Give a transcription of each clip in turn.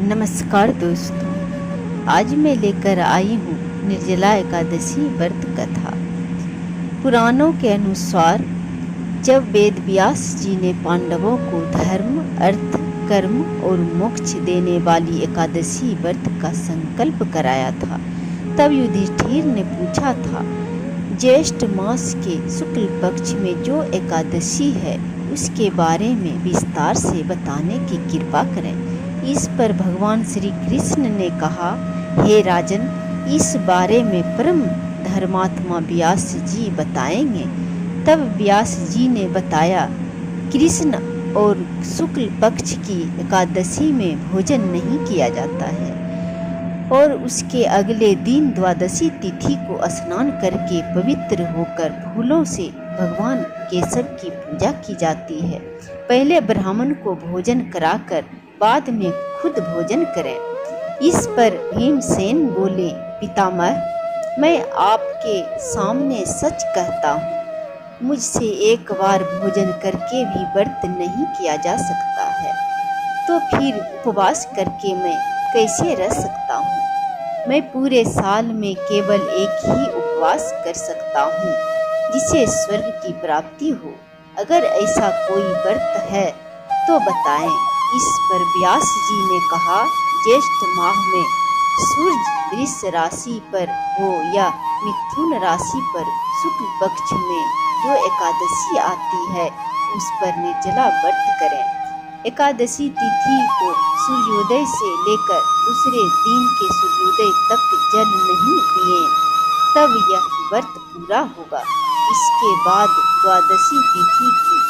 नमस्कार दोस्तों, आज मैं लेकर आई हूँ निर्जला एकादशी व्रत कथा। पुराणों के अनुसार जब वेद व्यास जी ने पांडवों को धर्म, अर्थ, कर्म और मोक्ष देने वाली एकादशी व्रत का संकल्प कराया था, तब युधिष्ठिर ने पूछा था, ज्येष्ठ मास के शुक्ल पक्ष में जो एकादशी है उसके बारे में विस्तार से बताने की कृपा करें। इस पर भगवान श्री कृष्ण ने कहा, हे राजन, इस बारे में परम धर्मात्मा व्यास जी बताएंगे। तब व्यास जी ने बताया, कृष्ण और शुक्ल पक्ष की एकादशी में भोजन नहीं किया जाता है और उसके अगले दिन द्वादशी तिथि को स्नान करके पवित्र होकर फूलों से भगवान केशव की पूजा की जाती है। पहले ब्राह्मण को भोजन कराकर बाद में खुद भोजन करें। इस पर भीमसेन बोले, पितामह, मैं आपके सामने सच कहता हूँ, मुझसे एक बार भोजन करके भी व्रत नहीं किया जा सकता है, तो फिर उपवास करके मैं कैसे रह सकता हूँ। मैं पूरे साल में केवल एक ही उपवास कर सकता हूँ जिसे स्वर्ग की प्राप्ति हो। अगर ऐसा कोई व्रत है तो बताएं। इस पर व्यास जी ने कहा, ज्येष्ठ माह में सूर्य वृष राशि पर हो या मिथुन राशि पर शुक्ल पक्ष में जो एकादशी आती है उस पर निर्जला व्रत करें। एकादशी तिथि को सूर्योदय से लेकर दूसरे दिन के सूर्योदय तक जल नहीं पिए, तब यह व्रत पूरा होगा। इसके बाद द्वादशी तिथि की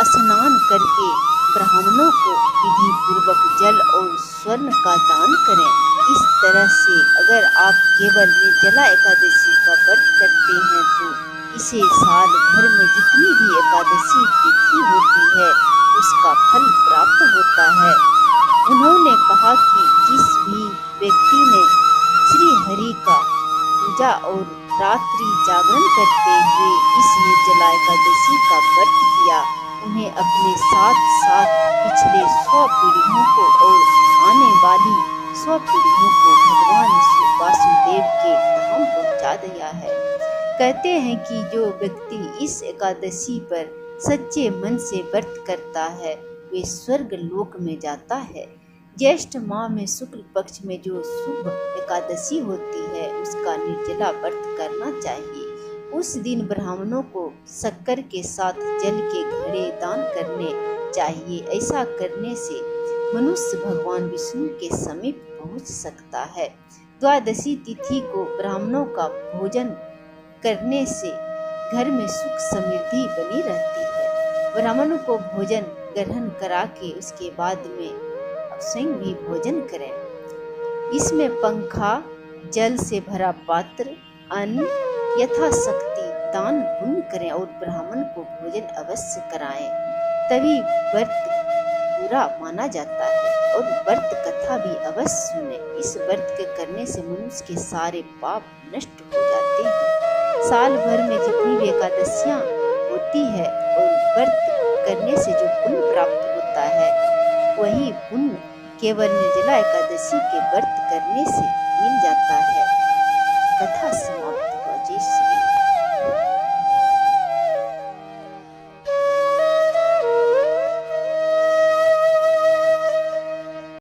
स्नान करके ब्राह्मणों को विधि पूर्वक जल और स्वर्ण का दान करें। इस तरह से अगर आप केवल निर्जला एकादशी का व्रत करते हैं तो इसे साल भर में जितनी भी एकादशी तिथि होती है उसका फल प्राप्त होता है। उन्होंने कहा कि जिस भी व्यक्ति ने श्री हरि का पूजा और रात्रि जागरण करते हुए इस निर्जला एकादशी का व्रत किया, उन्हें अपने साथ साथ पिछले 100 पीढ़ियों को और आने वाली 100 पीढ़ियों को भगवान वासुदेव के धाम पहुंचा दिया है। कहते हैं कि जो व्यक्ति इस एकादशी पर सच्चे मन से व्रत करता है वे स्वर्ग लोक में जाता है। ज्येष्ठ माह में शुक्ल पक्ष में जो शुभ एकादशी होती है उसका निर्जला व्रत करना चाहिए। उस दिन ब्राह्मणों को शक्कर के साथ जल के घड़े दान करने चाहिए। ऐसा करने से मनुष्य भगवान विष्णु के समीप पहुंच सकता है। द्वादशी तिथि को ब्राह्मणों का भोजन करने से घर में सुख समृद्धि बनी रहती है। ब्राह्मणों को भोजन ग्रहण करा के उसके बाद में स्वयं भी भोजन करें। इसमें पंखा, जल से भरा पात्र, अन्न यथाशक्ति दान पुण्य करें और ब्राह्मण को भोजन अवश्य कराएं, तभी व्रत पूरा माना जाता है। और व्रत कथा भी अवश्य सुनें। इस व्रत के करने से मनुष्य के सारे पाप नष्ट हो जाते हैं। साल भर में जितनी भी एकादशियां होती है और व्रत करने से जो पुण्य प्राप्त होता है वही पुण्य केवल निर्जला एकादशी के व्रत करने से मिल जाता है। कथा समाप्त हुआ। जय श्री